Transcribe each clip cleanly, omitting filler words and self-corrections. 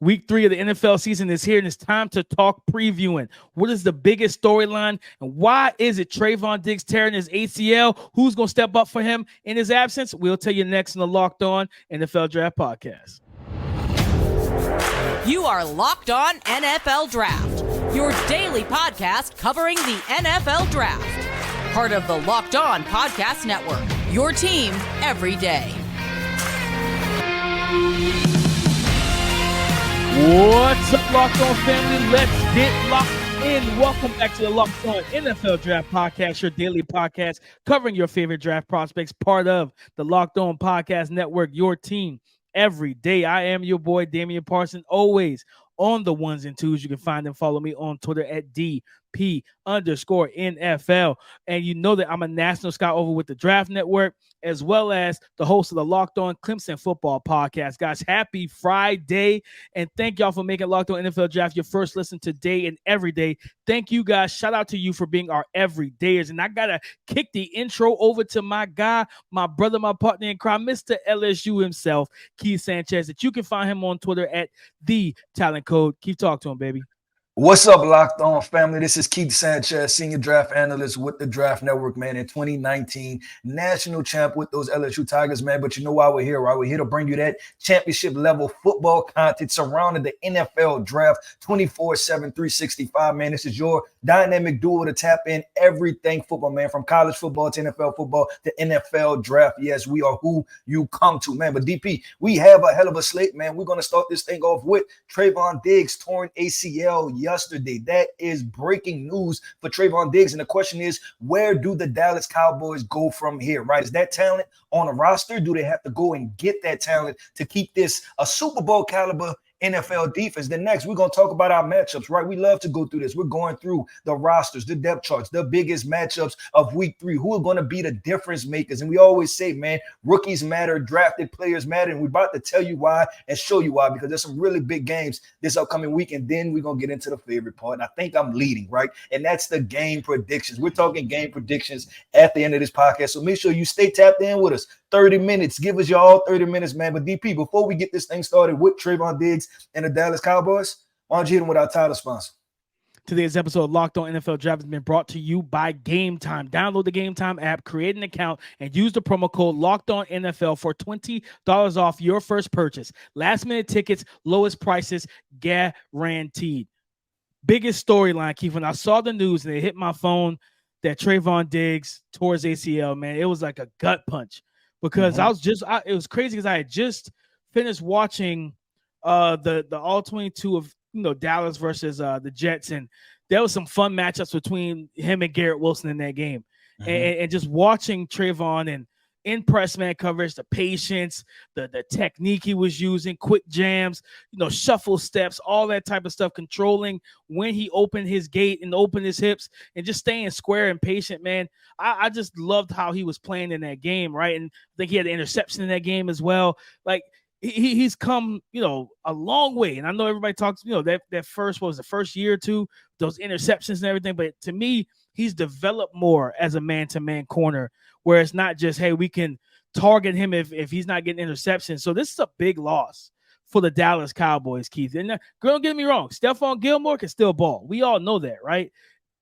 Week 3 of the NFL season is here, and it's time to talk previewing. What is the biggest storyline, and why is it Trevon Diggs tearing his ACL? Who's going to step up for him in his absence? We'll tell you next in the Locked On NFL Draft Podcast. You are Locked On NFL Draft, your daily podcast covering the NFL Draft. Part of the Locked On Podcast Network, your team every day. What's up, Locked On family? Let's get locked in. Welcome back to the Locked On NFL Draft Podcast, your daily podcast covering your favorite draft prospects, part of the Locked On Podcast Network, your team every day. I am your boy, Damian Parson, always on the ones and twos. You can find and follow me on Twitter at DP_NFL. And you know that I'm a national scout over with the Draft Network, as well as the host of the Locked On Clemson Football Podcast. Guys, happy Friday, and thank y'all for making Locked On NFL Draft your first listen today and every day. Thank you, guys. Shout out to you for being our everydayers. And I got to kick the intro over to my guy, my brother, my partner in crime, Mr. LSU himself, Keith Sanchez, that you can find him on Twitter at The Talent Code. Keep talking to him, baby. What's up, Locked On family? This is Keith Sanchez, Senior Draft Analyst with the Draft Network, man, in 2019. National champ with those LSU Tigers, man. But you know why we're here, right? We're here to bring you that championship-level football content surrounding the NFL Draft 24/7, 365, man. This is your dynamic duo to tap in everything football, man, from college football to NFL football to NFL Draft. Yes, we are who you come to, man. But DP, we have a hell of a slate, man. We're going to start this thing off with Trevon Diggs torn ACL yesterday. That is breaking news for Trevon Diggs. And the question is, where do the Dallas Cowboys go from here, right? Is that talent on a roster? Do they have to go and get that talent to keep this a Super Bowl caliber NFL defense? Then next, we're going to talk about our matchups, right? We love to go through this. We're going through the rosters, the depth charts, the biggest matchups of week 3. Who are going to be the difference makers? And we always say, man, rookies matter, drafted players matter. And we're about to tell you why and show you why, because there's some really big games this upcoming week. And then we're going to get into the favorite part. And I think I'm leading, right? And that's the game predictions. We're talking game predictions at the end of this podcast. So make sure you stay tapped in with us. 30 minutes. Give us y'all 30 minutes, man. But DP, before we get this thing started with Trevon Diggs and the Dallas Cowboys, why don't you hit them with our title sponsor? Today's episode of Locked On NFL Draft has been brought to you by Game Time. Download the Game Time app, create an account, and use the promo code Locked On NFL for $20 off your first purchase. Last minute tickets, lowest prices, guaranteed. Biggest storyline, Keith, when I saw the news and it hit my phone that Trevon Diggs tore his ACL, man, it was like a gut punch. Because it was crazy because I had just finished watching the all 22 of Dallas versus the Jets, and there was some fun matchups between him and Garrett Wilson in that game, and just watching Trevon and in press man coverage, the patience, the technique he was using, quick jams, shuffle steps, all that type of stuff, controlling when he opened his gait and opened his hips and just staying square and patient, man. I just loved how he was playing in that game, right? And I think he had an interception in that game as well. Like he's come, a long way. And I know everybody talks, that first was the first year or two, those interceptions and everything. But to me, he's developed more as a man-to-man corner, where it's not just, hey, we can target him if he's not getting interceptions. So this is a big loss for the Dallas Cowboys, Keith. And don't get me wrong, Stephon Gilmore can still ball. We all know that, right?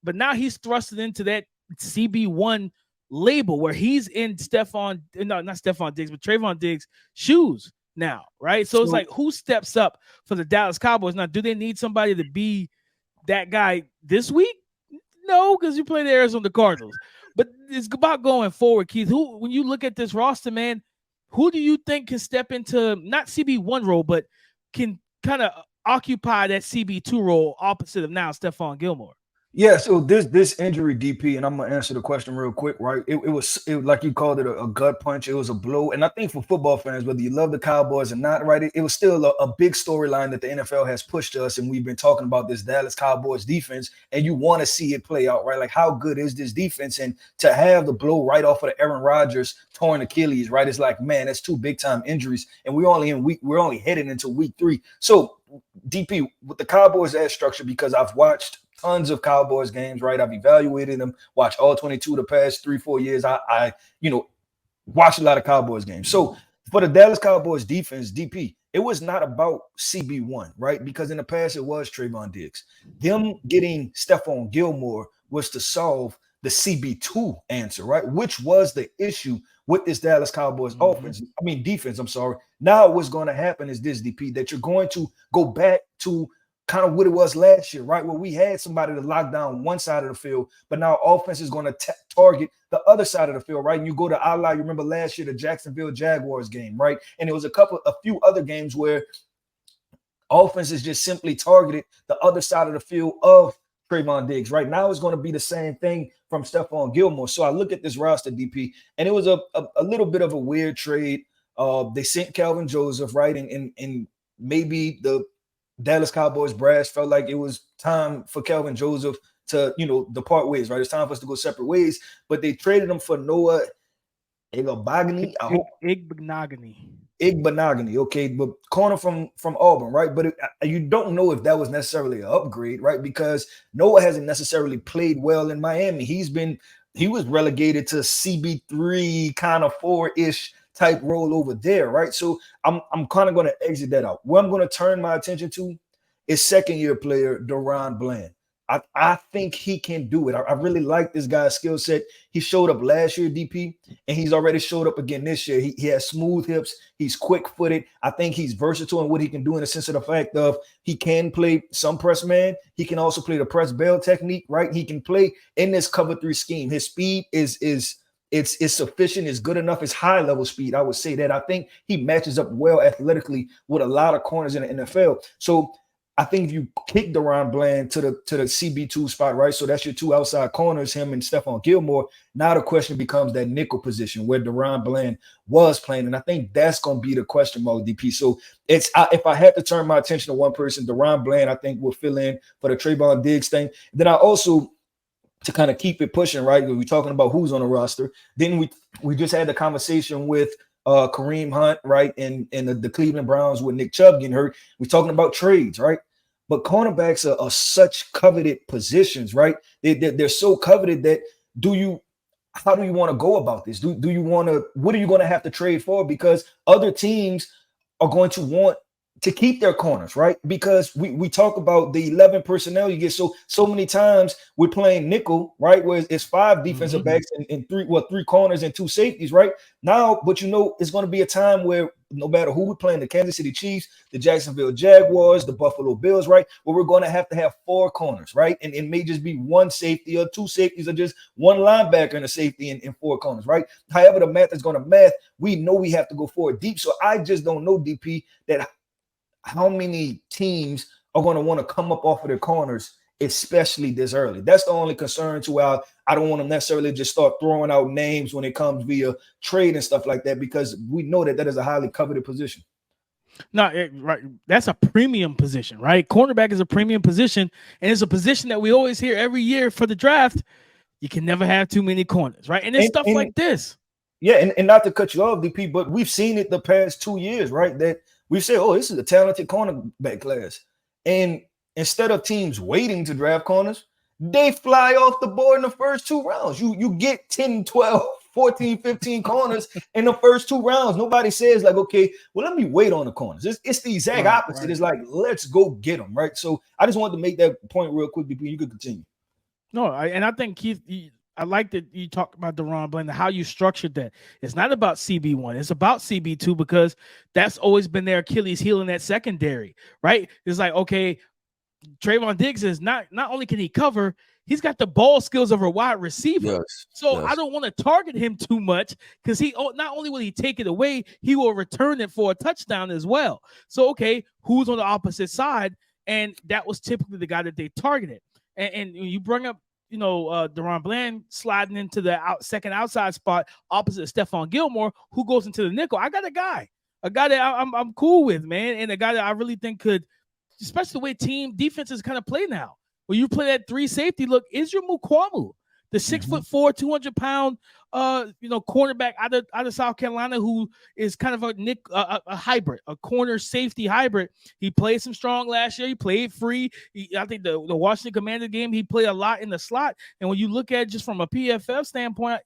But now he's thrusted into that CB1 label where he's in not Stephon Diggs, but Trevon Diggs' shoes now, right? So it's like, who steps up for the Dallas Cowboys? Now, do they need somebody to be that guy this week? No, because you play the Arizona Cardinals. But it's about going forward, Keith. When you look at this roster, man, who do you think can step into not CB1 role, but can kind of occupy that CB2 role opposite of now Stephon Gilmore? Yeah, so this injury, DP, and I'm gonna answer the question real quick, right? It was like you called it a gut punch. It was a blow, and I think for football fans, whether you love the Cowboys or not, right, it was still a big storyline that the NFL has pushed us, and we've been talking about this Dallas Cowboys defense, and you want to see it play out, right? Like, how good is this defense? And to have the blow right off of the Aaron Rodgers torn Achilles, right? It's like, man, that's 2 big time injuries, and we're only heading into week 3. So DP, with the Cowboys as structure, because I've watched tons of Cowboys games, right? I've evaluated them, watched all 22 the past 3-4 years. I watched a lot of Cowboys games. So for the Dallas Cowboys defense, DP, it was not about CB1, right? Because in the past, it was Trevon Diggs. Them getting Stephon Gilmore was to solve the CB2 answer, right? Which was the issue with this Dallas Cowboys defense. I'm sorry. Now what's going to happen is this, DP, that you're going to go back to kind of what it was last year, right? Where we had somebody to lock down one side of the field, but now offense is going to target the other side of the field, right? And you go to you remember last year, the Jacksonville Jaguars game, right? And it was a few other games where offense is just simply targeted the other side of the field of Trevon Diggs. Right now it's going to be the same thing from Stephon Gilmore. So I look at this roster, DP, and it was a little bit of a weird trade. They sent Calvin Joseph, right? And maybe the Dallas Cowboys brass felt like it was time for Calvin Joseph to, depart ways, right? It's time for us to go separate ways. But they traded him for Noah Igbinoghene. Igbinoghene, okay, but corner from Auburn, right? But you don't know if that was necessarily an upgrade, right? Because Noah hasn't necessarily played well in Miami. He was relegated to CB3 kind of 4-ish type role over there, right? So I'm kind of going to exit that out. What I'm going to turn my attention to is second-year player DaRon Bland. I think he can do it. I really like this guy's skill set. He showed up last year, DP, and he's already showed up again this year. He has smooth hips. He's quick-footed. I think he's versatile in what he can do in the sense of the fact of he can play some press man. He can also play the press bail technique, right? He can play in this cover 3 scheme. His speed is sufficient, is good enough. It's high-level speed, I would say that. I think he matches up well athletically with a lot of corners in the NFL. So I think if you kick DaRon Bland to the CB2 spot, right? So that's your 2 outside corners, him and Stephon Gilmore. Now the question becomes that nickel position where DaRon Bland was playing. And I think that's going to be the question mark, DP. So if I had to turn my attention to one person, DaRon Bland, I think will fill in for the Trevon Diggs thing. Then I also, to kind of keep it pushing, right? We're talking about who's on the roster. Then we just had the conversation with Kareem Hunt, right? And the Cleveland Browns with Nick Chubb getting hurt. We're talking about trades, right? But cornerbacks are such coveted positions, right? They're so coveted that how do you want to go about this? What are you going to have to trade for? Because other teams are going to want to keep their corners, right? Because we talk about the 11 personnel you get so many times we're playing nickel, right? Where it's 5 defensive backs and 3 corners and 2 safeties, right? Now, but it's going to be a time where no matter who we're playing, the Kansas City Chiefs, the Jacksonville Jaguars, the Buffalo Bills, right? Where we're going to have 4 corners, right? And it may just be 1 safety or 2 safeties or just 1 linebacker and a safety and 4 corners, right? However the math is going to math, we know we have to go forward deep. So I just don't know, DP, that how many teams are going to want to come up off of their corners, especially this early. That's the only concern to where I don't want to necessarily just start throwing out names when it comes via trade and stuff like that, because we know that is a highly coveted position. No, right. That's a premium position, right? Cornerback is a premium position, and it's a position that we always hear every year for the draft. You can never have too many corners, right? And it's stuff like this. Yeah, and not to cut you off, DP, but we've seen it the past 2 years, right? That we say, oh, this is a talented cornerback class. And instead of teams waiting to draft corners, they fly off the board in the first 2 rounds. You get 10, 12, 14, 15 corners in the first 2 rounds. Nobody says like, okay, well, let me wait on the corners. It's the exact opposite. Right. It's like, let's go get them, right? So I just wanted to make that point real quick, DP. You could continue. No, and I think Keith, I like that you talked about DaRon Bland, how you structured that. It's not about CB1. It's about CB2 because that's always been their Achilles heel in that secondary, right? It's like, okay, Trevon Diggs is not only can he cover, he's got the ball skills of a wide receiver. Yes, so I don't want to target him too much because he not only will he take it away, he will return it for a touchdown as well. So, okay, who's on the opposite side? And that was typically the guy that they targeted. And you bring up, DaRon Bland sliding into the second outside spot opposite Stephon Gilmore, who goes into the nickel. I got a guy that I'm cool with, man, and a guy that I really think could, especially the way team defenses kind of play now. When you play that 3 safety, look, Israel Mukuamu, the 6'4", 200-pound cornerback out of South Carolina who is kind of a hybrid, a corner safety hybrid. He played some strong last year. He played free. I think the Washington Commander game, he played a lot in the slot. And when you look at it just from a PFF standpoint,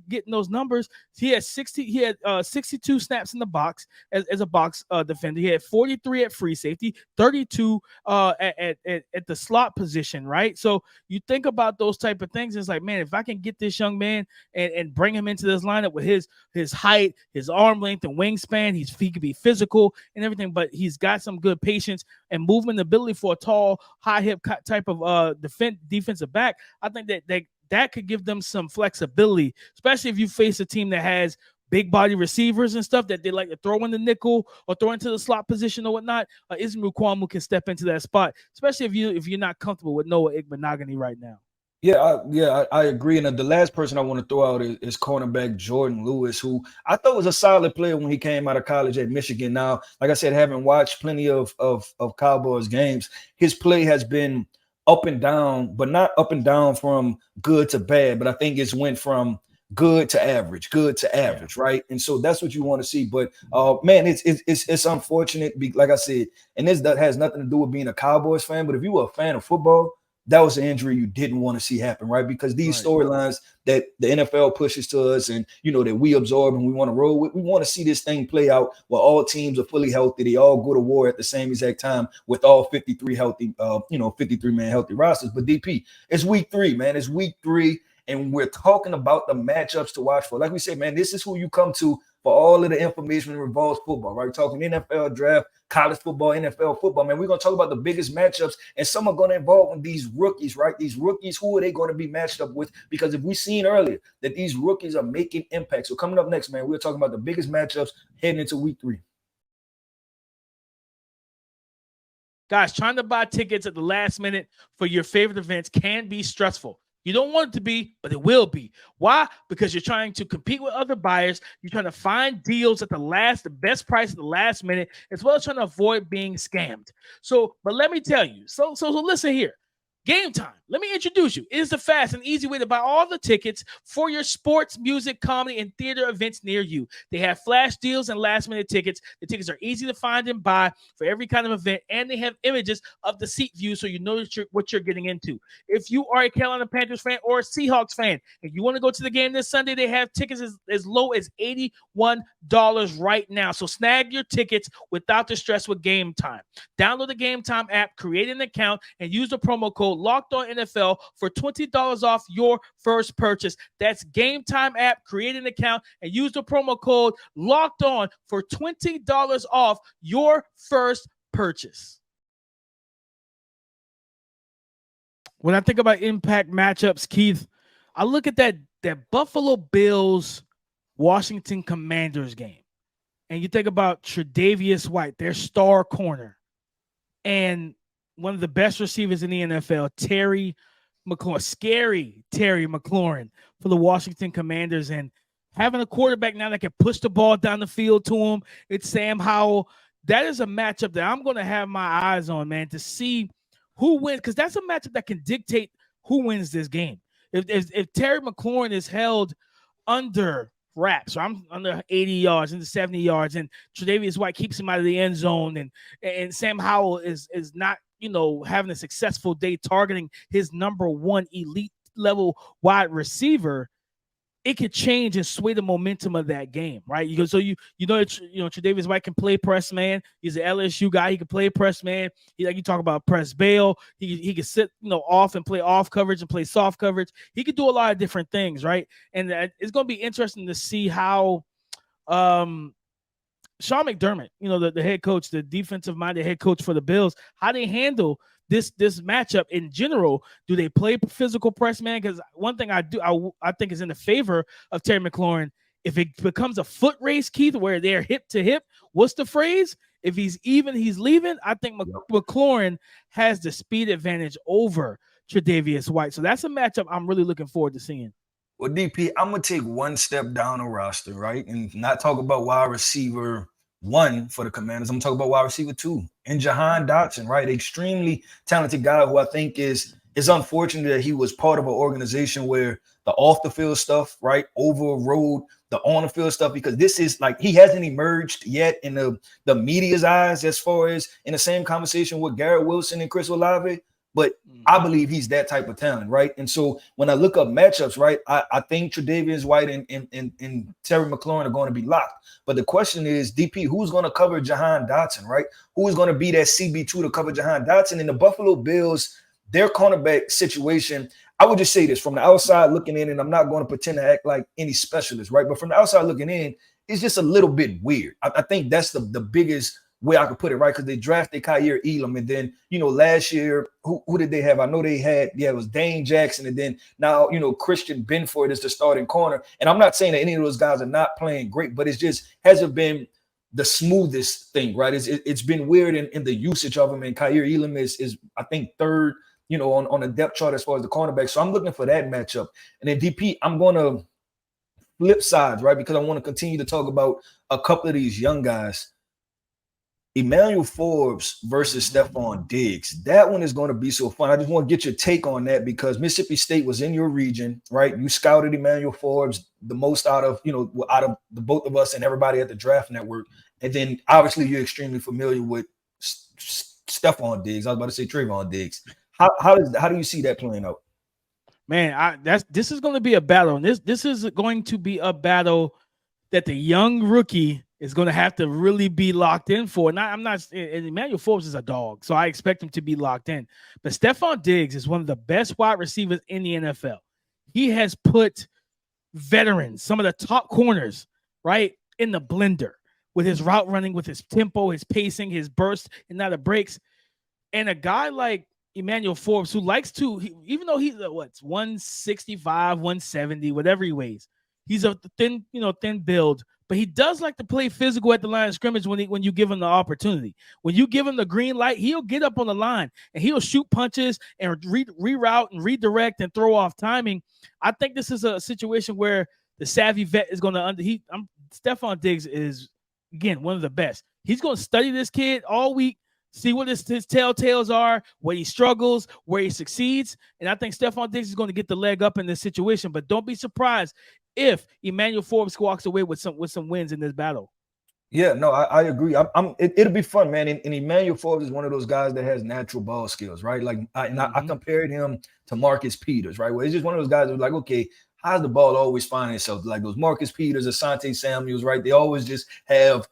getting those numbers, he had 62 snaps in the box as a box defender. He had 43 at free safety, 32 at the slot position, right? So you think about those type of things. It's like, man, if I can get this young man and bring him into this lineup with his height, his arm length, and wingspan, he can be physical and everything, but he's got some good patience and movement ability for a tall, high hip type of defensive back. I think that could give them some flexibility, especially if you face a team that has big body receivers and stuff that they like to throw in the nickel or throw into the slot position or whatnot. Ismail Kwamu can step into that spot, especially if you're not comfortable with Noah Igbenogany right now. Yeah, I agree. And the last person I want to throw out is cornerback Jordan Lewis, who I thought was a solid player when he came out of college at Michigan. Now, like I said, having watched plenty of Cowboys games, his play has been up and down, but not up and down from good to bad. But I think it's went from good to average, right? And so that's what you want to see. But man, it's unfortunate, like I said, and that has nothing to do with being a Cowboys fan. But if you were a fan of football, that was an injury you didn't want to see happen, right? Because these storylines that the NFL pushes to us and, that we absorb and we want to roll with, we want to see this thing play out where all teams are fully healthy. They all go to war at the same exact time with all 53 healthy, 53-man healthy rosters. But DP, it's week 3, man. It's week 3. And we're talking about the matchups to watch for. Like we said, man, this is who you come to for all of the information that revolves football, right? We're talking NFL draft, college football, NFL football, man. We're going to talk about the biggest matchups, and some are going to involve these rookies, right? These rookies, who are they going to be matched up with? Because if we've seen earlier that these rookies are making impact. So coming up next, man, we're talking about the biggest matchups heading into week 3. Guys, trying to buy tickets at the last minute for your favorite events can be stressful. You don't want it to be, but it will be. Why? Because you're trying to compete with other buyers. You're trying to find deals at the best price at the last minute, as well as trying to avoid being scammed. But let me tell you. So listen here. Game Time, let me introduce you. It is the fast and easy way to buy all the tickets for your sports, music, comedy, and theater events near you. They have flash deals and last-minute tickets. The tickets are easy to find and buy for every kind of event, and they have images of the seat view so you know what you're getting into. If you are a Carolina Panthers fan or a Seahawks fan and you want to go to the game this Sunday, they have tickets as low as $81 right now. So snag your tickets without the stress with Game Time. Download the Game Time app, create an account, and use the promo code Locked On NFL for $20 off your first purchase. That's Game Time app, create an account, and use the promo code Locked On for $20 off your first purchase. When I think about impact matchups, Keith, I look at that Buffalo Bills Washington Commanders game, and you think about Tre'Davious White, their star corner, and one of the best receivers in the NFL, Terry McLaurin, scary Terry McLaurin for the Washington Commanders, and having a quarterback now that can push the ball down the field to him. It's Sam Howell. That is a matchup that I'm going to have my eyes on, man, to see who wins, because that's a matchup that can dictate who wins this game. If Terry McLaurin is held under wraps, so I'm under 80 yards, into 70 yards, and Tre'Davious White keeps him out of the end zone, and Sam Howell is not having a successful day targeting his number one elite level wide receiver, it could change and sway the momentum of that game, right? Tre'Davious White can play press man. He's an LSU guy. He can play press man. You talk about press bail. He can sit off and play off coverage and play soft coverage. He could do a lot of different things, right? And it's going to be interesting to see how Sean McDermott, the head coach, the defensive-minded head coach for the Bills, how they handle this matchup in general. Do they play physical press man? Because one thing I think is in the favor of Terry McLaurin. If it becomes a foot race, Keith, where they're hip to hip, what's the phrase? If he's even, he's leaving. I think McLaurin has the speed advantage over Tre'Davious White. So that's a matchup I'm really looking forward to seeing. Well, DP, I'm going to take one step down the roster, right? And not talk about wide receiver 1 for the Commanders. I'm going to talk about wide receiver 2 and Jahan Dotson, right? Extremely talented guy who I think is it's unfortunate that he was part of an organization where the off the field stuff, right, overrode the on the field stuff, because this is like he hasn't emerged yet in the media's eyes as far as in the same conversation with Garrett Wilson and Chris Olave. But I believe he's that type of talent, right? And so when I look up matchups, right, I think Tre'Davious White and Terry McLaurin are going to be locked. But the question is, DP, who's going to cover Jahan Dotson, right? Who's going to be that CB2 to cover Jahan Dotson? And the Buffalo Bills, their cornerback situation, I would just say this from the outside looking in, and I'm not going to pretend to act like any specialist, right? But from the outside looking in, it's just a little bit weird. I think that's the biggest way I could put it, right? Because they drafted Kaiir Elam, and then, last year, who did they have? I know they had, it was Dane Jackson, and then now, Christian Benford is the starting corner. And I'm not saying that any of those guys are not playing great, but it's just hasn't been the smoothest thing, right? It's been weird in the usage of him, and Kaiir Elam is I think third, on the depth chart as far as the cornerback. So I'm looking for that matchup. And then DP, I'm going to flip sides, right? Because I want to continue to talk about a couple of these young guys. Emmanuel Forbes versus Trevon Diggs. That one is going to be so fun. I just want to get your take on that because Mississippi State was in your region, right? You scouted Emmanuel Forbes the most out of the both of us and everybody at the Draft Network. And then obviously you're extremely familiar with Trevon Diggs. I was about to say Trevon Diggs. How do you see that playing out? Man, this is going to be a battle. And this is going to be a battle that the young rookie is going to have to really be locked in for. And Emmanuel Forbes is a dog, so I expect him to be locked in. But Trevon Diggs is one of the best wide receivers in the NFL. He has put veterans, some of the top corners, right, in the blender with his route running, with his tempo, his pacing, his burst, and now the breaks. And a guy like Emmanuel Forbes, who likes to, even though he's 165, 170, whatever he weighs, he's a thin build, but he does like to play physical at the line of scrimmage when you give him the opportunity. When you give him the green light, he'll get up on the line and he'll shoot punches and reroute and redirect and throw off timing. I think this is a situation where the savvy vet is going to Trevon Diggs is, again, one of the best. He's going to study this kid all week, see what his telltales are, where he struggles, where he succeeds. And I think Trevon Diggs is going to get the leg up in this situation. But don't be surprised if Emmanuel Forbes walks away with some wins in this battle. Yeah, no, I agree. It'll be fun, man. And Emmanuel Forbes is one of those guys that has natural ball skills, right? Like I compared him to Marcus Peters, right? Where it's just one of those guys that was like, okay, how's the ball always find itself? Like those Marcus Peters, Asante Samuels, right? They always just have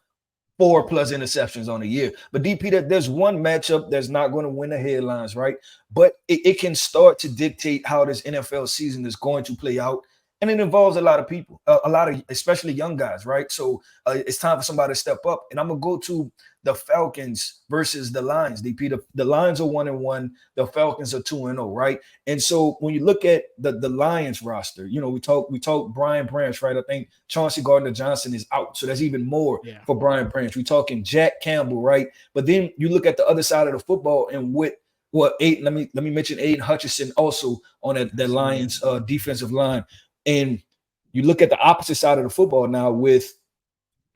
4+ interceptions on a year. But DP, there's one matchup that's not going to win the headlines, right? But it can start to dictate how this NFL season is going to play out. And it involves a lot of people, especially young guys, right? So it's time for somebody to step up. And I'm going to go to the Falcons versus the Lions, DP. The Lions are 1-1. The Falcons are 2-0, right? And so when you look at the Lions roster, we talk Brian Branch, right? I think Chauncey Gardner-Johnson is out. So that's even more for Brian Branch. We're talking Jack Campbell, right? But then you look at the other side of the football and let me mention Aiden Hutchinson also on that Lions defensive line. And you look at the opposite side of the football now with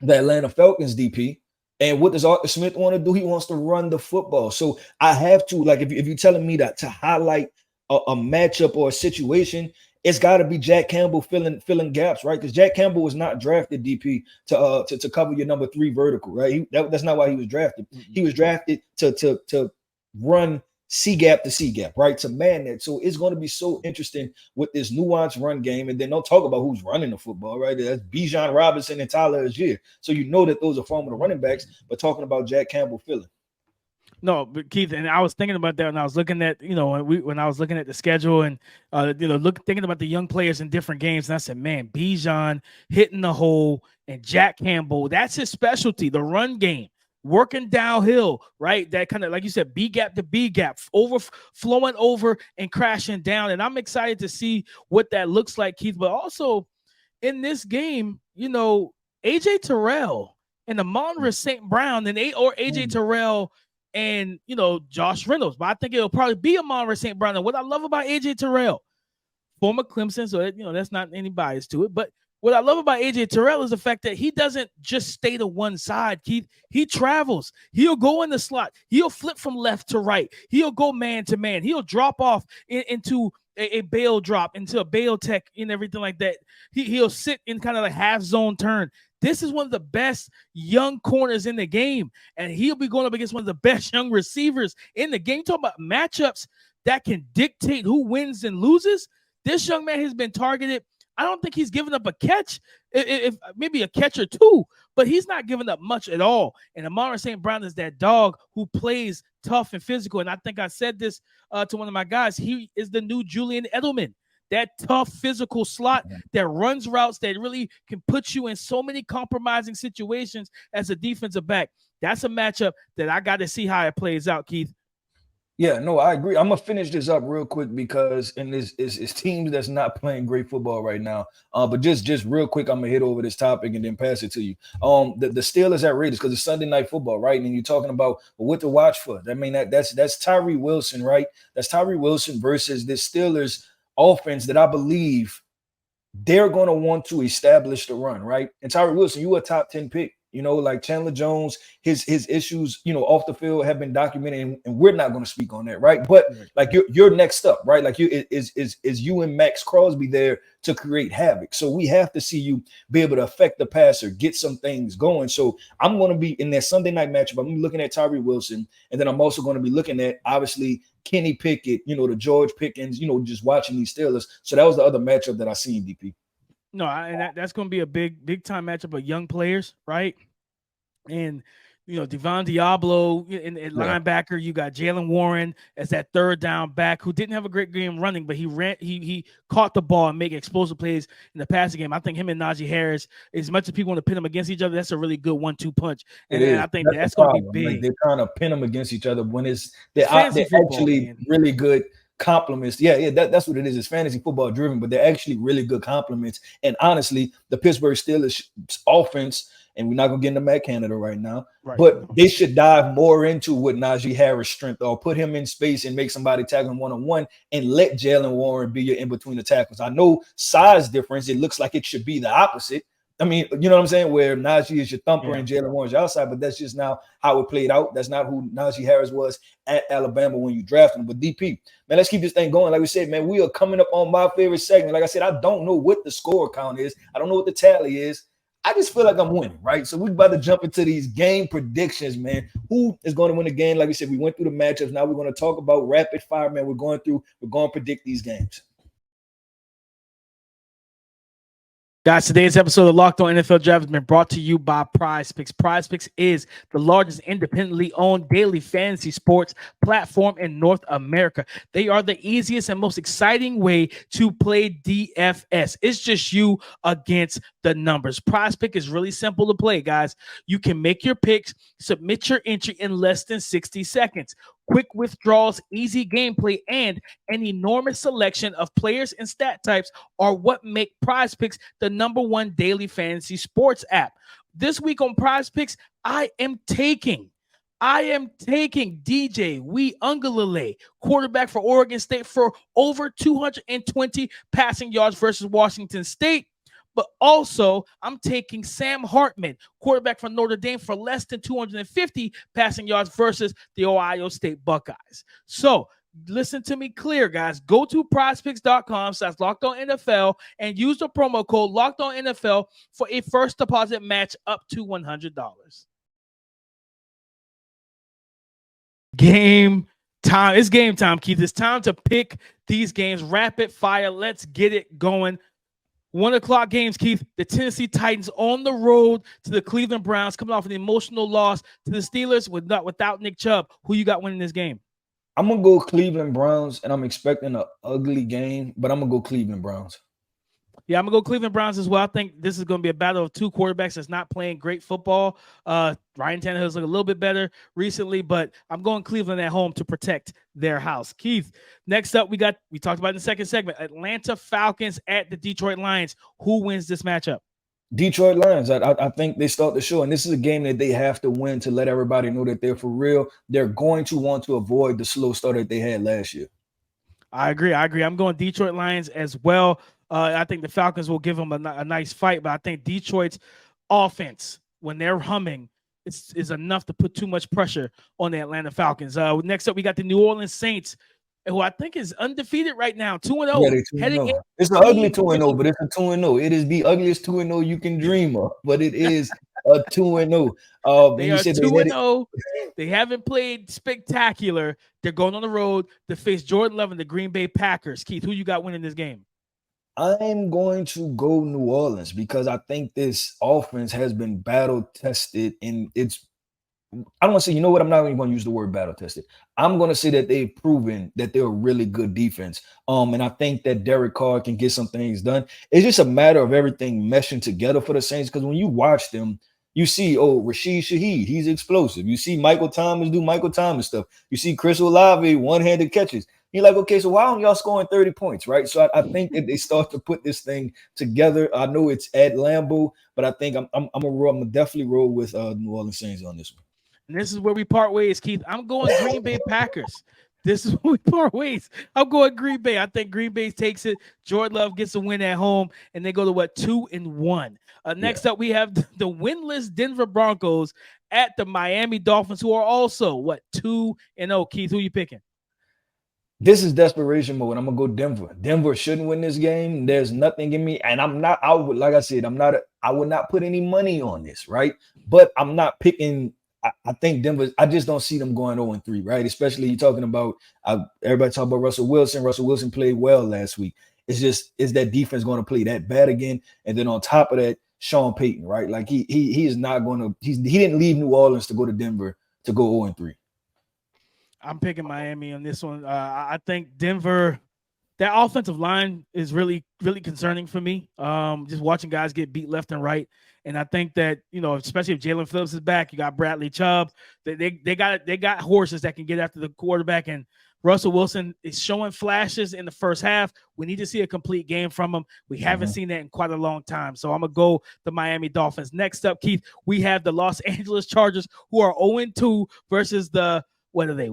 the Atlanta Falcons, DP. And what does Arthur Smith want to do? He wants to run the football. So I have to, like, if you're telling me that to highlight a matchup or a situation, it's got to be Jack Campbell filling gaps, right? Because Jack Campbell was not drafted, DP, to cover your number 3 vertical, right? That's not why he was drafted. Mm-hmm. He was drafted to run C gap to C gap, right? To man that. So it's going to be so interesting with this nuanced run game. And then don't talk about who's running the football, right? That's Bijan Robinson and Tyler Algier. So you know that those are formidable running backs, but talking about Jack Campbell filling. No, but Keith, and I was thinking about that when I was looking at, when I was looking at the schedule and, thinking about the young players in different games. And I said, man, Bijan hitting the hole and Jack Campbell, that's his specialty, the run game. Working downhill, right? That kind of, like you said, B gap to B gap, flowing over and crashing down. And I'm excited to see what that looks like, Keith. But also in this game, AJ Terrell and Amon-Ra St. Brown and AJ Terrell and Josh Reynolds. But I think it'll probably be Amon-Ra St. Brown. And what I love about AJ Terrell, former Clemson, so that's not any bias to it, but What I love about AJ Terrell is the fact that he doesn't just stay to one side, Keith. He travels. He'll go in the slot. He'll flip from left to right. He'll go man to man. He'll drop off into a bail drop, into a bail tech and everything like that. He'll sit in kind of like half zone turn. This is one of the best young corners in the game, and he'll be going up against one of the best young receivers in the game. Talking about matchups that can dictate who wins and loses. This young man has been targeted. I don't think he's given up a catch, if maybe a catch or two, but he's not giving up much at all. And Amon St. Brown is that dog who plays tough and physical. And I think I said this to one of my guys. He is the new Julian Edelman, that tough physical slot that runs routes that really can put you in so many compromising situations as a defensive back. That's a matchup that I got to see how it plays out, Keith. Yeah, no, I agree. I'm gonna finish this up real quick because it's teams that's not playing great football right now. But just real quick, I'm gonna hit over this topic and then pass it to you. The Steelers at Raiders, because it's Sunday night football, right? And you're talking about what to watch for. I mean, that's Tyree Wilson, right? That's Tyree Wilson versus this Steelers offense that I believe they're gonna want to establish the run, right? And Tyree Wilson, you a top 10 pick. You know, like Chandler Jones, his issues, you know, off the field have been documented, and we're not going to speak on that, right? But like you're next up, right? Like is you and Max Crosby there to create havoc. So we have to see you be able to affect the passer, get some things going. So I'm going to be in that Sunday night matchup. I'm looking at Tyree Wilson, and then I'm also going to be looking at obviously Kenny Pickett, you know, the George Pickens, you know, just watching these Steelers. So that was the other matchup that I seen, DP. No, and that's going to be a big time matchup of young players, right? And you know, Devon Diablo in linebacker. You got Jalen Warren as that third down back who didn't have a great game running, but he caught the ball and made explosive plays in the passing game. I think him and Najee Harris, as much as people want to pin them against each other, that's a really good 1-2 punch. And I think that's going to be big. Like they're trying to pin them against each other when they're actually really good compliments. Yeah, that's what it is. It's fantasy football driven, but they're actually really good compliments. And honestly, the Pittsburgh Steelers offense, and we're not going to get into Matt Canada right now, but they should dive more into what Najee Harris' strength or put him in space and make somebody tackle him one-on-one and let Jalen Warren be your in-between the tackles. I know size difference. It looks like it should be the opposite. I mean, you know what I'm saying? Where Najee is your thumper and Jalen Warren's your outside, but that's just now how it played out. That's not who Najee Harris was at Alabama when you drafted him. But DP, man, let's keep this thing going. Like we said, man, we are coming up on my favorite segment. Like I said, I don't know what the score count is. I don't know what the tally is. I just feel like I'm winning, right? So we're about to jump into these game predictions, man. Who is going to win the game? Like we said, we went through the matchups. Now we're going to talk about rapid fire, man. We're going to predict these games. Guys, today's episode of Locked On NFL Draft has been brought to you by Prize Picks. Prize Picks is the largest independently owned daily fantasy sports platform in North America. They are the easiest and most exciting way to play DFS. It's just you against the numbers. Prize Pick is really simple to play, guys. You can make your picks, submit your entry in less than 60 seconds. Quick withdrawals, easy gameplay, and an enormous selection of players and stat types are what make Prize Picks the #1 daily fantasy sports app. This week on Prize Picks, I am taking DJ Uiagalelei, quarterback for Oregon State, for over 220 passing yards versus Washington State. But also, I'm taking Sam Hartman, quarterback from Notre Dame, for less than 250 passing yards versus the Ohio State Buckeyes. So listen to me clear, guys. Go to prizepicks.com/LockedOnNFL and use the promo code LockedOnNFL for a first deposit match up to $100. Game time. It's game time, Keith. It's time to pick these games rapid fire. Let's get it going. 1 o'clock games, Keith. The Tennessee Titans on the road to the Cleveland Browns, coming off an emotional loss to the Steelers without Nick Chubb. Who you got winning this game? I'm going to go Cleveland Browns, and I'm expecting an ugly game, but I'm going to go Cleveland Browns. Yeah, I'm going to go Cleveland Browns as well. I think this is going to be a battle of two quarterbacks that's not playing great football. Ryan Tannehill's looked a little bit better recently, but I'm going Cleveland at home to protect their house. Keith, next up, we talked about in the second segment, Atlanta Falcons at the Detroit Lions. Who wins this matchup? Detroit Lions. I think they start the show, and this is a game that they have to win to let everybody know that they're for real. They're going to want to avoid the slow start that they had last year. I agree. I'm going Detroit Lions as well. I think the Falcons will give them a nice fight, but I think Detroit's offense, when they're humming, is enough to put too much pressure on the Atlanta Falcons. Next up, we got the New Orleans Saints, who I think is undefeated right now, 2-0. Yeah, they 2-0. It's an ugly 2-0, but it's a 2-0. It is the ugliest 2-0 you can dream of, but it is a 2-0. They are 2-0. They haven't played spectacular. They're going on the road to face Jordan Love and the Green Bay Packers. Keith, who you got winning this game? I'm going to go New Orleans because I think this offense has been battle tested, and I don't want to say, you know what? I'm not even going to use the word battle tested. I'm going to say that they've proven that they're a really good defense. And I think that Derek Carr can get some things done. It's just a matter of everything meshing together for the Saints, because when you watch them, you see, Rashid Shaheed, he's explosive. You see Michael Thomas do Michael Thomas stuff. You see Chris Olave, one-handed catches. You're like, okay, so why aren't y'all scoring 30 points, right? So I think that they start to put this thing together. I know it's at Lambeau, but I think I'm gonna definitely roll with New Orleans Saints on this one. And this is where we part ways, Keith. I'm going Green Bay Packers. This is where we part ways. I'm going Green Bay. I think Green Bay takes it. Jordan Love gets a win at home, and they go to 2-1. Next up, we have the winless Denver Broncos at the Miami Dolphins, who are also 2-0. Keith, who you picking? This is desperation mode. I'm gonna go Denver. Denver shouldn't win this game. There's nothing in me, and I would not put any money on this, right? But I'm not picking. I think Denver. I just don't see them going 0-3, right? Especially you're talking about everybody talk about Russell Wilson. Russell Wilson played well last week. Is that defense going to play that bad again? And then on top of that, Sean Payton, right? Like he is not going to. He didn't leave New Orleans to go to Denver to go 0-3. I'm picking Miami on this one. I think Denver, that offensive line is really, really concerning for me. Just watching guys get beat left and right. And I think that, especially if Jalen Phillips is back, you got Bradley Chubb. They got horses that can get after the quarterback. And Russell Wilson is showing flashes in the first half. We need to see a complete game from him. We haven't seen that in quite a long time. So I'm going to go the Miami Dolphins. Next up, Keith, we have the Los Angeles Chargers, who are 0-2 versus what are they?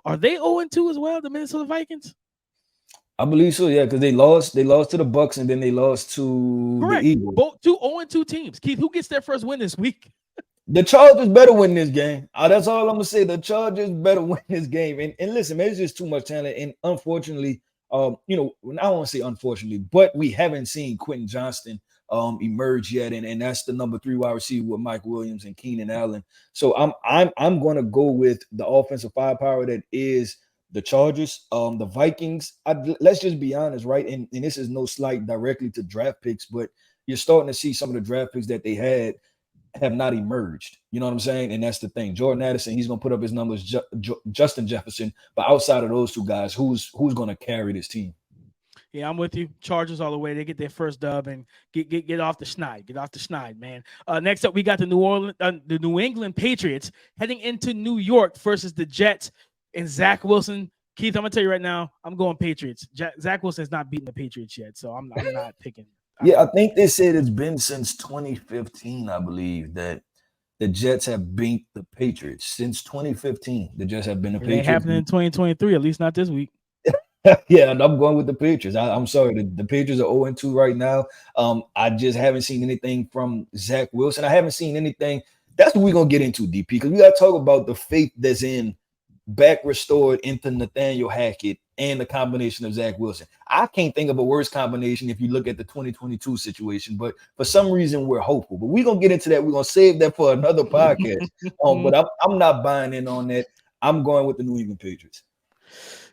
Are they 0-2 as well, the Minnesota Vikings? I believe so, yeah, because they lost to the Bucks and then they lost to the Eagles. Both 0-2 teams. Keith, who gets their first win this week? The Chargers better win this game. That's all I'm gonna say. The Chargers better win this game. And listen, man, it's just too much talent. And unfortunately, I don't want to say unfortunately, but we haven't seen Quentin Johnston emerge yet, and that's the number 3 wide receiver with Mike Williams and Keenan Allen. So I'm gonna go with the offensive firepower that is the Chargers. The Vikings, let's just be honest, right? And this is no slight directly to draft picks, but you're starting to see some of the draft picks that they had have not emerged. You know what I'm saying? And that's the thing. Jordan Addison, he's gonna put up his numbers. Justin Jefferson, but outside of those two guys, who's gonna carry this team? Yeah, I'm with you. Chargers all the way. They get their first dub and get off the schneid. Get off the schneid, man. Next up, we got the New England Patriots heading into New York versus the Jets and Zach Wilson. Keith, I'm gonna tell you right now, I'm going Patriots. Zach Wilson has not beaten the Patriots yet, so I'm not picking. Yeah, I think they said it's been since 2015, I believe, that the Jets have beat the Patriots. Since 2015, the Jets have been the Patriots. It ain't happening in 2023, at least not this week. Yeah, and I'm going with the Patriots. I'm sorry, the Patriots are 0-2 right now. I just haven't seen anything from Zach Wilson. I haven't seen anything. That's what we're going to get into, DP, because we got to talk about the faith that's in back restored into Nathaniel Hackett and the combination of Zach Wilson. I can't think of a worse combination if you look at the 2022 situation, but for some reason we're hopeful. But we're going to get into that. We're going to save that for another podcast. But I'm not buying in on that. I'm going with the New England Patriots.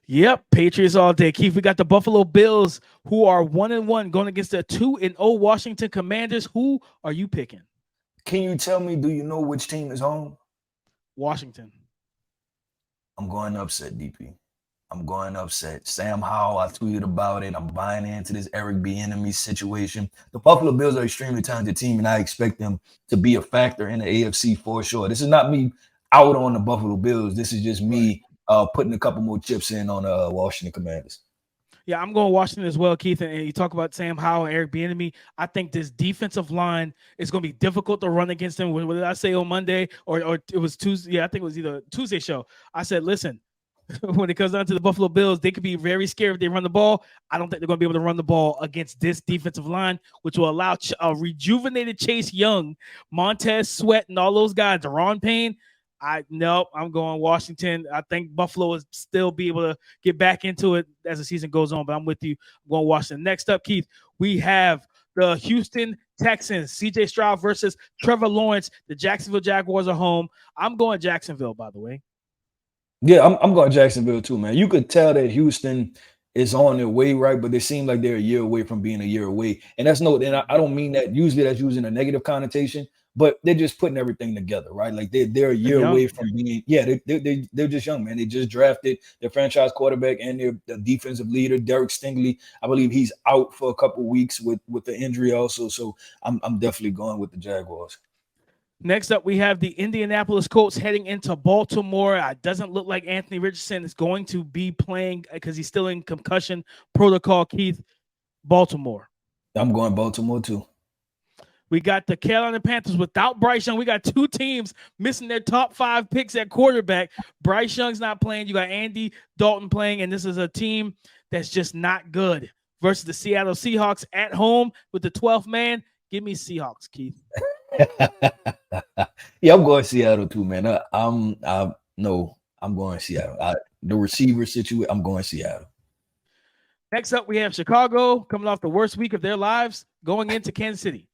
Yep, Patriots all day. Keith, we got the Buffalo Bills, who are 1-1 going against the 2-0 Washington Commanders. Who are you picking? Can you tell me, do you know which team is home? Washington. I'm going upset, DP. I'm going upset. Sam Howell, I tweeted about it. I'm buying into this Eric Bieniemy situation. The Buffalo Bills are an extremely talented team, and I expect them to be a factor in the AFC for sure. This is not me out on the Buffalo Bills. This is just me putting a couple more chips in on the Washington Commanders. Yeah, I'm going Washington as well, Keith. And you talk about Sam Howell and Eric Bieniemy. I think this defensive line is going to be difficult to run against them. What did I say on Monday? Or it was Tuesday? Yeah, I think it was either Tuesday show. I said, listen, when it comes down to the Buffalo Bills, they could be very scared if they run the ball. I don't think they're going to be able to run the ball against this defensive line, which will allow a rejuvenated Chase Young, Montez Sweat, and all those guys, Deron Payne. I'm going Washington. I think Buffalo will still be able to get back into it as the season goes on, but I'm with you. I'm going Washington. Next up, Keith, we have the Houston Texans, CJ Stroud versus Trevor Lawrence. The Jacksonville Jaguars are home. I'm going Jacksonville, by the way. Yeah, I'm going Jacksonville too, man. You could tell that Houston is on their way, right? But they seem like they're a year away from being a year away. And that's and I don't mean that. Usually that's using a negative connotation, but they're just putting everything together, right? Like they're a year away from being, they're just young, man. They just drafted their franchise quarterback and their defensive leader, Derek Stingley. I believe he's out for a couple of weeks with the injury also. So I'm definitely going with the Jaguars. Next up, we have the Indianapolis Colts heading into Baltimore. It doesn't look like Anthony Richardson is going to be playing because he's still in concussion protocol. Keith, Baltimore. I'm going Baltimore too. We got the Carolina Panthers without Bryce Young. We got two teams missing their top 5 picks at quarterback. Bryce Young's not playing. You got Andy Dalton playing, and this is a team that's just not good. Versus the Seattle Seahawks at home with the 12th man. Give me Seahawks, Keith. Yeah, I'm going Seattle too, man. I'm going Seattle. The receiver situation, I'm going Seattle. Next up, we have Chicago coming off the worst week of their lives, going into Kansas City.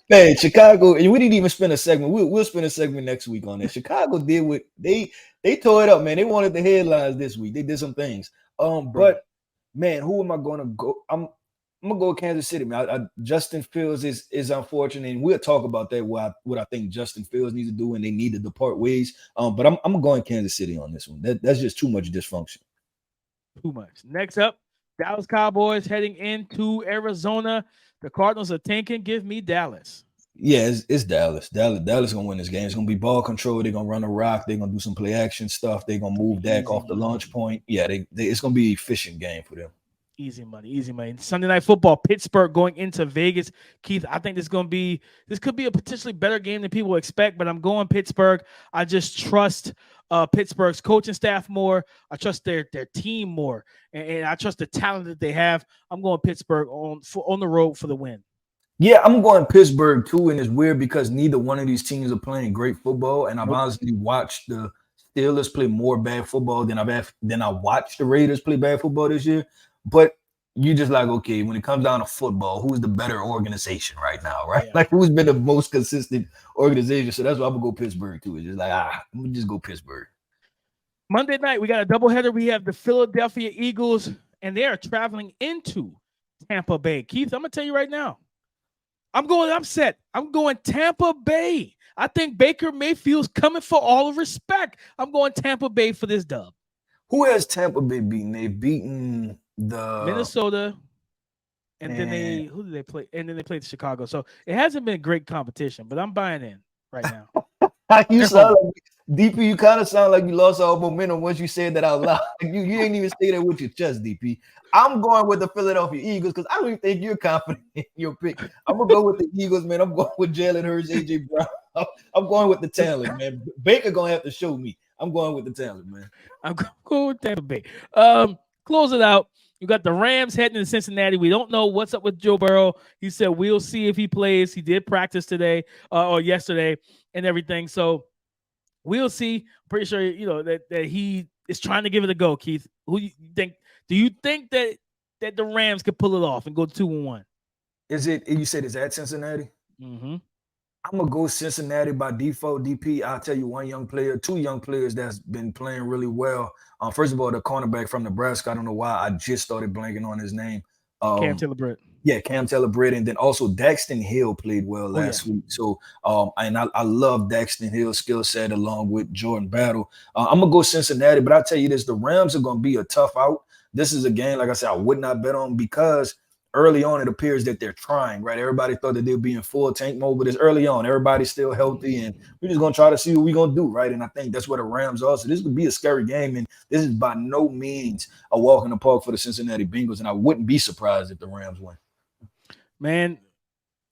Man, Chicago, and we didn't even spend a segment. We'll spend a segment next week on it. Chicago did what they tore it up, man. They wanted the headlines this week. They did some things. But man, who am I going to go? I'm gonna go with Kansas City, man. Justin Fields is unfortunate, and we'll talk about that. What I think Justin Fields needs to do, and they need to depart ways. But I'm going Kansas City on this one. That's just too much dysfunction. Too much. Next up, Dallas Cowboys heading into Arizona. The Cardinals are tanking. Give me Dallas. Yeah, it's Dallas. Dallas gonna win this game. It's gonna be ball control. They're gonna run a rock. They're gonna do some play action stuff. They're gonna move Dak off the launch point. Yeah, it's gonna be an efficient game for them. Easy money. Sunday Night Football, Pittsburgh going into Vegas. Keith, I think this could be a potentially better game than people expect, but I'm going Pittsburgh. I just trust Pittsburgh's coaching staff more. I trust their team more, and I trust the talent that they have. I'm going Pittsburgh on the road for the win. Yeah, I'm going Pittsburgh too, and it's weird because neither one of these teams are playing great football, and I've honestly watched the Steelers play more bad football than I watched the Raiders play bad football this year. But you just like, okay, when it comes down to football, who's the better organization right now, right? Yeah. Like, who's been the most consistent organization? So that's why I'm going to go Pittsburgh, too. It's just like, I'm going to just go Pittsburgh. Monday night, we got a doubleheader. We have the Philadelphia Eagles, and they are traveling into Tampa Bay. Keith, I'm going to tell you right now, I'm going upset. I'm going Tampa Bay. I think Baker Mayfield's coming for all the respect. I'm going Tampa Bay for this dub. Who has Tampa Bay beaten? They've beaten the Minnesota, and then who did they play? And then they played Chicago. So it hasn't been great competition, but I'm buying in right now. You sound like DP. You kind of sound like you lost all momentum once you said that out loud. You didn't even say that with your chest, DP. I'm going with the Philadelphia Eagles because I don't even think you're confident in your pick. I'm gonna go with the Eagles, man. I'm going with Jalen Hurts, AJ Brown. I'm going with the talent, man. Baker gonna have to show me. I'm going with the talent, man. I'm going with Tampa Bay. Close it out. You got the Rams heading to Cincinnati. We don't know what's up with Joe Burrow. He said we'll see if he plays. He did practice today or yesterday and everything. So we'll see. I'm pretty sure that he is trying to give it a go. Keith, who you think? Do you think that the Rams could pull it off and go 2-1? Is it? You said it's at Cincinnati? Mm-hmm. I'm gonna go Cincinnati by default. DP, I'll tell you two young players that's been playing really well. First of all, the cornerback from Nebraska. I don't know why I just started blanking on his name. Cam Taylor-Britt. Yeah, Cam Taylor-Britt, and then also Daxton Hill played well last week. So, and I love Daxton Hill's skill set along with Jordan Battle. I'm gonna go Cincinnati, but I'll tell you this: the Rams are gonna be a tough out. This is a game, like I said, I would not bet on because early on, it appears that they're trying, right? Everybody thought that they'd be in full tank mode, but it's early on. Everybody's still healthy, and we're just going to try to see what we're going to do, right? And I think that's what the Rams are. So this could be a scary game, and this is by no means a walk in the park for the Cincinnati Bengals, and I wouldn't be surprised if the Rams win. Man,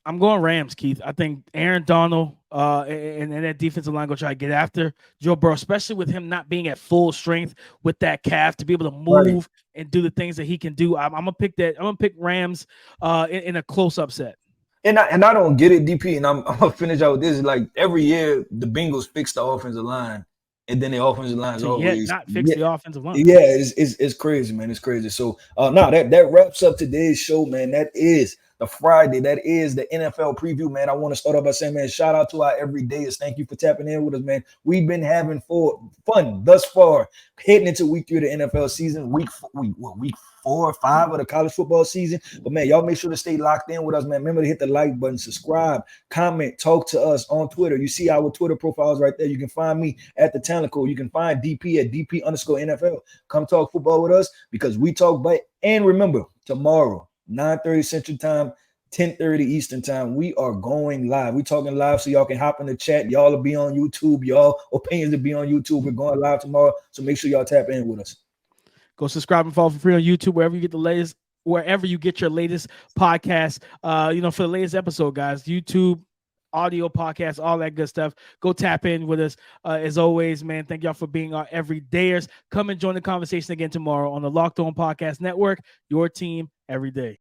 I'm going Rams, Keith. I think Aaron Donald and that defensive line go try to get after Joe Burrow, especially with him not being at full strength with that calf to be able to move and do the things that he can do. I'm gonna pick that. I'm gonna pick Rams in a close upset. And I don't get it, DP, and I'm gonna finish out with this. Like every year, the Bengals fix the offensive line, and then the offensive line is always not fix the offensive line. Yeah, it's crazy, man. It's crazy. So that wraps up today's show, man. That is the Friday. That is the NFL preview, man. I want to start off by saying, man, shout out to our everydayers. Thank you for tapping in with us, man. We've been having fun thus far, heading into week 3 of the NFL season, week 4 or 5 of the college football season. But man, y'all make sure to stay locked in with us, man. Remember to hit the like button, subscribe, comment, talk to us on Twitter. You see our Twitter profiles right there. You can find me at the Talent Code. You can find DP at DP_NFL. Come talk football with us because we talk. And remember, tomorrow, 9:30 Central Time, 10:30 Eastern Time, we are going live. We're talking live so y'all can hop in the chat. Y'all will be on YouTube. Y'all opinions will be on YouTube. We're going live tomorrow, so make sure y'all tap in with us. Go subscribe and follow for free on YouTube, wherever you get your latest podcast. For the latest episode, guys, YouTube, audio podcast, all that good stuff. Go tap in with us. As always, man, thank y'all for being our everydayers. Come and join the conversation again tomorrow on the Locked On Podcast Network, your team every day.